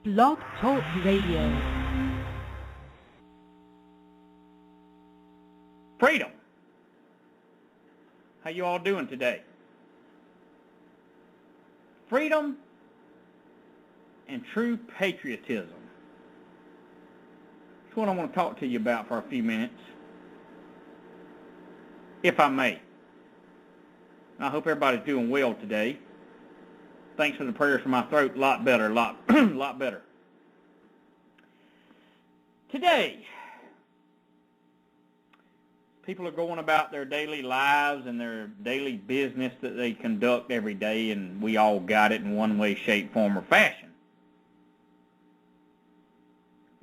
Blog Talk Radio. Freedom. How you all doing today? Freedom and true patriotism. That's what I want to talk to you about for a few minutes, if I may. I hope everybody's doing well today. Thanks for the prayers for my throat. A lot better, lot better. Today, people are going about their daily lives and their daily business that they conduct every day, and we all got it in one way, shape, form, or fashion.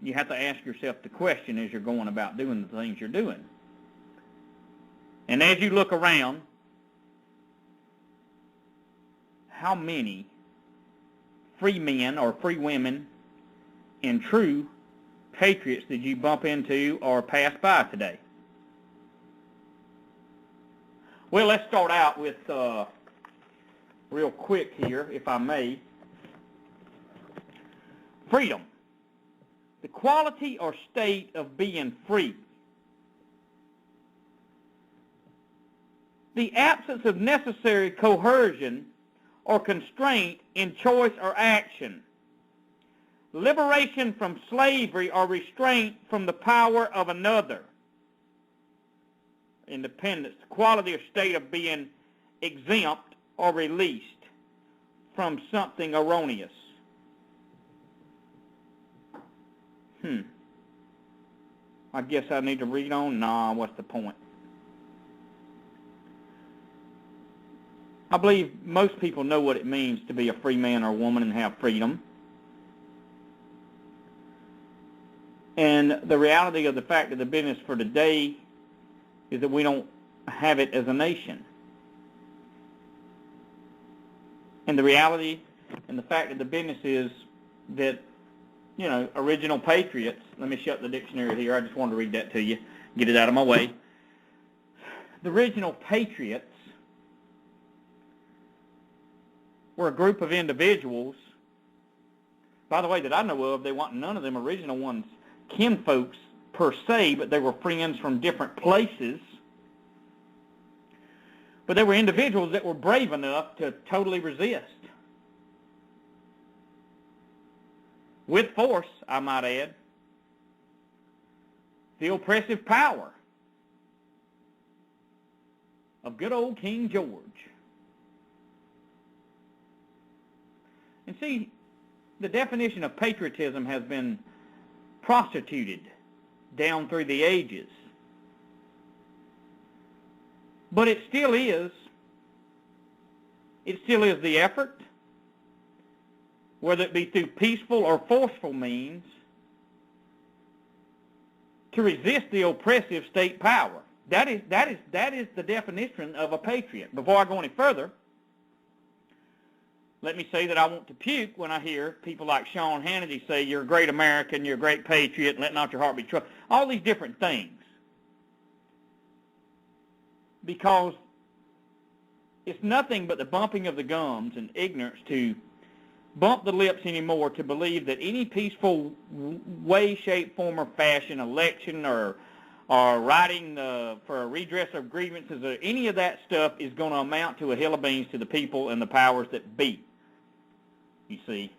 You have to ask yourself the question as you're going about doing the things you're doing. And as you look around, how many free men or free women and true patriots did you bump into or pass by today? Well, let's start out with real quick here, if I may. Freedom. The quality or state of being free. The absence of necessary coercion or constraint in choice or action. Liberation from slavery or restraint from the power of another. Independence, the quality or state of being exempt or released from something erroneous. I guess I need to read on? Nah, what's the point? I believe most people know what it means to be a free man or woman and have freedom. And the reality of the fact of the business for today is that we don't have it as a nation. And the reality and the fact of the business is that, you know, original patriots, let me shut the dictionary here, I just wanted to read that to you, get it out of my way. The original patriots were a group of individuals, by the way, that I know of. They weren't none of them original ones kinfolks per se, but they were friends from different places. But they were individuals that were brave enough to totally resist. With force, I might add, the oppressive power of good old King George. And see, the definition of patriotism has been prostituted down through the ages. But it still is the effort, whether it be through peaceful or forceful means, to resist the oppressive state power. That is the definition of a patriot. Before I go any further, let me say that I want to puke when I hear people like Sean Hannity say, you're a great American, you're a great patriot, let not your heart be troubled. All these different things. Because it's nothing but the bumping of the gums and ignorance to bump the lips anymore to believe that any peaceful way, shape, form, or fashion, election or writing for a redress of grievances or any of that stuff is going to amount to a hill of beans to the people and the powers that be. You see.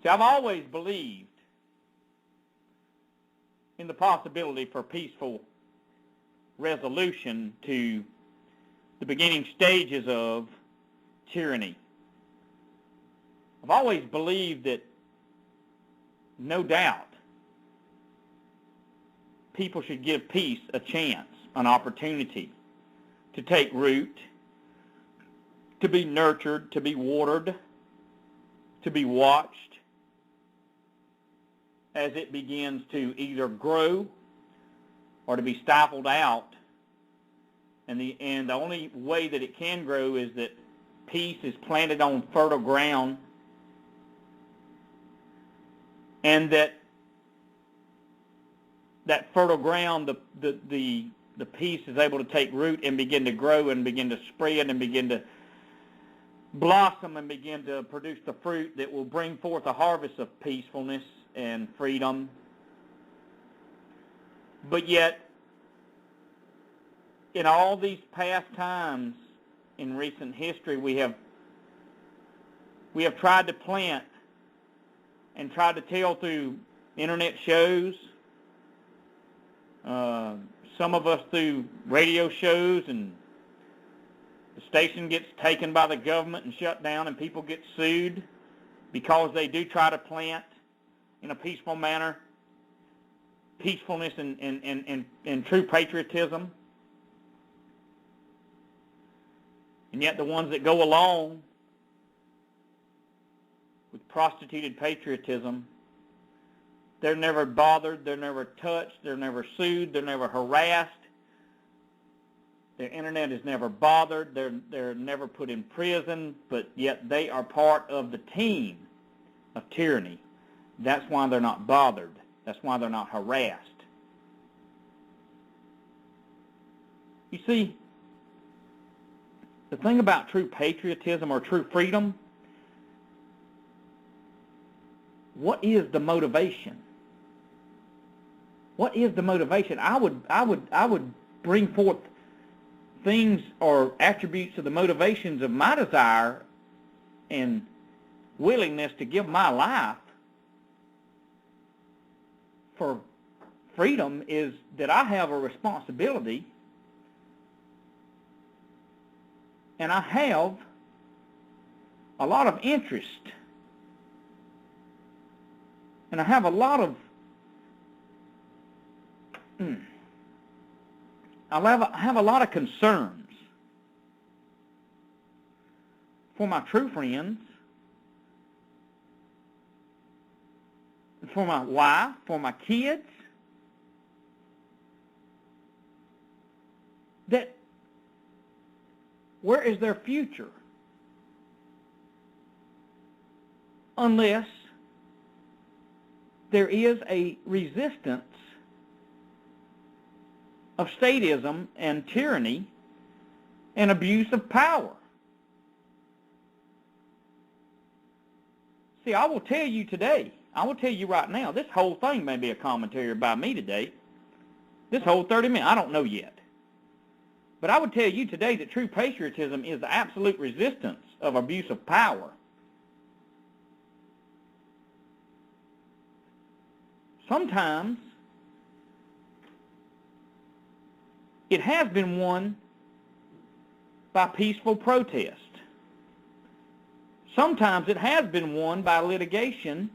See, I've always believed in the possibility for peaceful resolution to the beginning stages of tyranny. I've always believed that, no doubt, people should give peace a chance, an opportunity to take root, to be nurtured, to be watered, to be watched as it begins to either grow or to be stifled out. And the only way that it can grow is that peace is planted on fertile ground, and that fertile ground, the peace is able to take root and begin to grow and begin to spread and begin to blossom and begin to produce the fruit that will bring forth a harvest of peacefulness and freedom. But yet, in all these past times in recent history, we have tried to plant and tried to tell through internet shows, some of us through radio shows, and the station gets taken by the government and shut down, and people get sued because they do try to plant in a peaceful manner peacefulness and true patriotism. And yet the ones that go along with prostituted patriotism, they're never bothered, they're never touched, they're never sued, they're never harassed. Their internet is never bothered, they're never put in prison, but yet they are part of the team of tyranny. That's why they're not bothered. That's why they're not harassed. You see, the thing about true patriotism or true freedom, what is the motivation? What is the motivation? I would bring forth things or attributes of the motivations of my desire and willingness to give my life for freedom is that I have a responsibility, and I have a lot of interest, and I have a lot of I have a lot of concerns for my true friends, for my wife, for my kids, that where is their future unless there is a resistance of statism and tyranny and abuse of power. See, I will tell you today, I will tell you right now, this whole thing may be a commentary by me today. This whole 30 minutes, I don't know yet. But I would tell you today that true patriotism is the absolute resistance of abuse of power. Sometimes it has been won by peaceful protest. Sometimes it has been won by litigation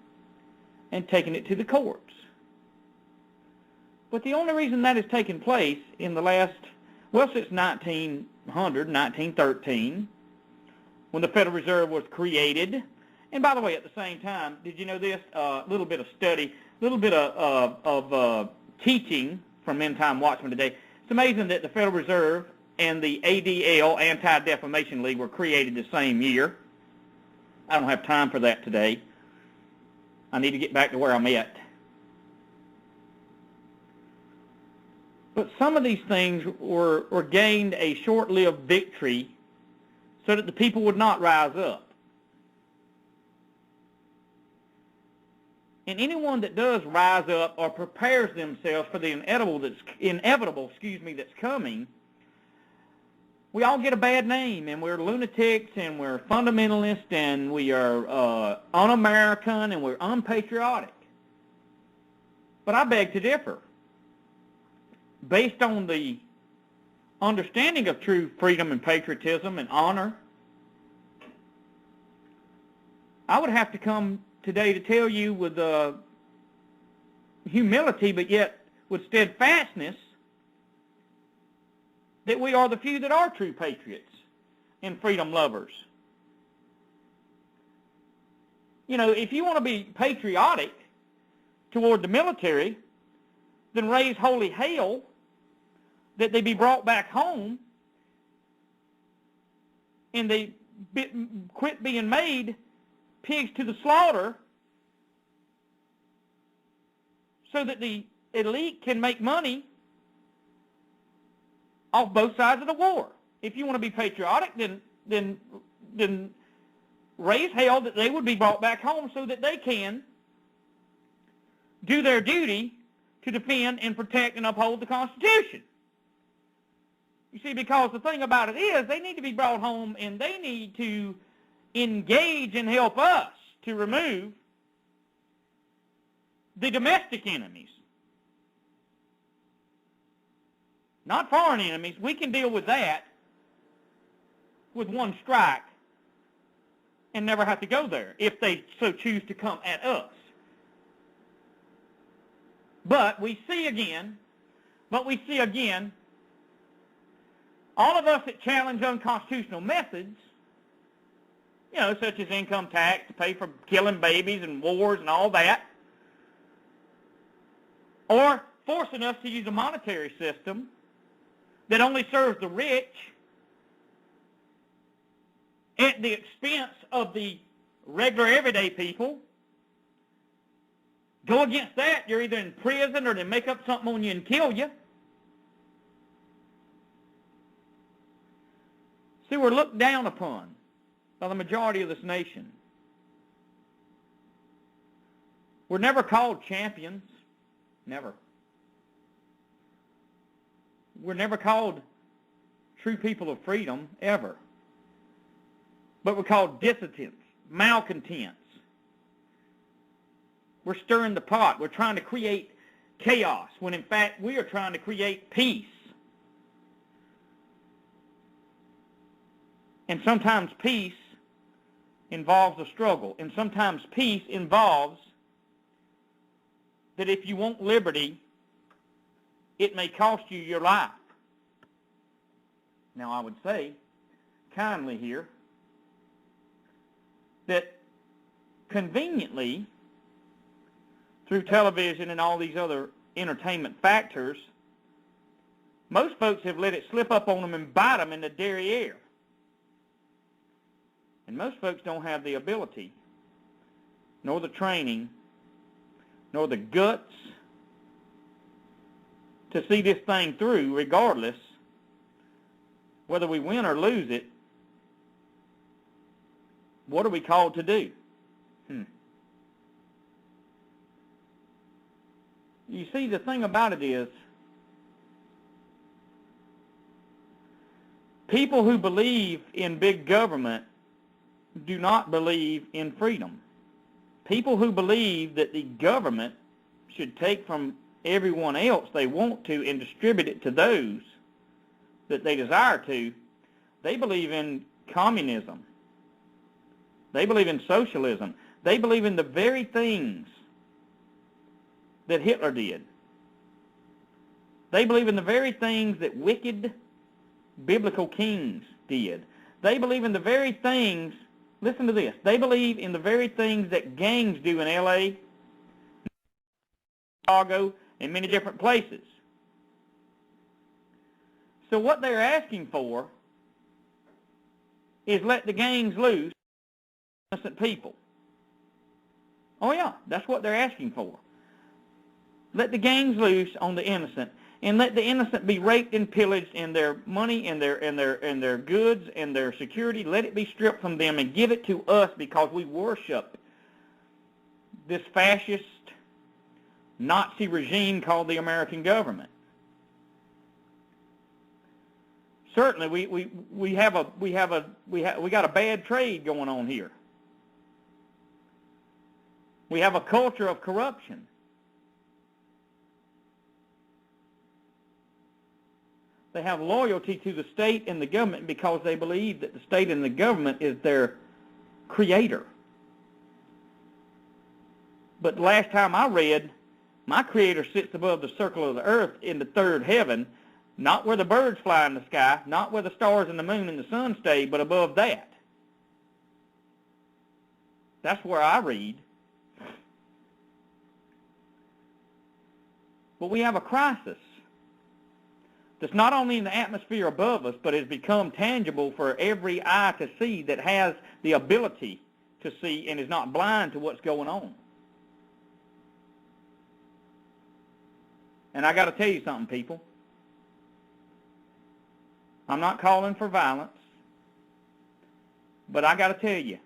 and taking it to the courts. But the only reason that has taken place in the last, well, since 1913, when the Federal Reserve was created, and by the way, at the same time, did you know this? A little bit of study, a little bit of teaching from Endtime Watchman today. It's amazing that the Federal Reserve and the ADL, Anti-Defamation League, were created the same year. I don't have time for that today. I need to get back to where I'm at. But some of these things were gained a short-lived victory so that the people would not rise up. And anyone that does rise up or prepares themselves for the inevitable that's coming, we all get a bad name, and we're lunatics, and we're fundamentalists, and we are un-American, and we're unpatriotic. But I beg to differ. Based on the understanding of true freedom and patriotism and honor, I would have to come today to tell you with humility, but yet with steadfastness, that we are the few that are true patriots and freedom lovers. You know, if you want to be patriotic toward the military, then raise holy hail that they be brought back home and they quit being made pigs to the slaughter so that the elite can make money off both sides of the war. If you want to be patriotic, then raise hell that they would be brought back home so that they can do their duty to defend and protect and uphold the Constitution. You see, because the thing about it is they need to be brought home and they need to engage and help us to remove the domestic enemies. Not foreign enemies. We can deal with that with one strike and never have to go there if they so choose to come at us. But we see again, all of us that challenge unconstitutional methods, such as income tax to pay for killing babies and wars and all that, or forcing us to use a monetary system that only serves the rich at the expense of the regular everyday people. Go against that, you're either in prison or they make up something on you and kill you. See, we're looked down upon by the majority of this nation. We're never called champions. Never. We're never called true people of freedom, ever. But we're called dissidents, malcontents. We're stirring the pot. We're trying to create chaos when in fact we are trying to create peace. And sometimes peace involves a struggle. And sometimes peace involves that if you want liberty, it may cost you your life. Now I would say kindly here that conveniently through television and all these other entertainment factors, most folks have let it slip up on them and bite them in the derriere. And most folks don't have the ability, nor the training, nor the guts to see this thing through, regardless whether we win or lose it. What are we called to do? You see, the thing about it is, people who believe in big government do not believe in freedom. People who believe that the government should take from everyone else they want to and distribute it to those that they desire to, they believe in communism. They believe in socialism. They believe in the very things that Hitler did. They believe in the very things that wicked biblical kings did. They believe in the very things, listen to this, they believe in the very things that gangs do in L.A., Chicago, and many different places. So what they're asking for is let the gangs loose on innocent people. Oh yeah, that's what they're asking for. Let the gangs loose on the innocent, and let the innocent be raped and pillaged, and their money and their goods and their security, let it be stripped from them and give it to us because we worship this fascist Nazi regime called the American government. Certainly, we got a bad trade going on here. We have a culture of corruption. They have loyalty to the state and the government because they believe that the state and the government is their creator. But last time I read, my creator sits above the circle of the earth in the third heaven, not where the birds fly in the sky, not where the stars and the moon and the sun stay, but above that. That's where I read. But we have a crisis that's not only in the atmosphere above us, but has become tangible for every eye to see that has the ability to see and is not blind to what's going on. And I got to tell you something, people. I'm not calling for violence, but I got to tell you,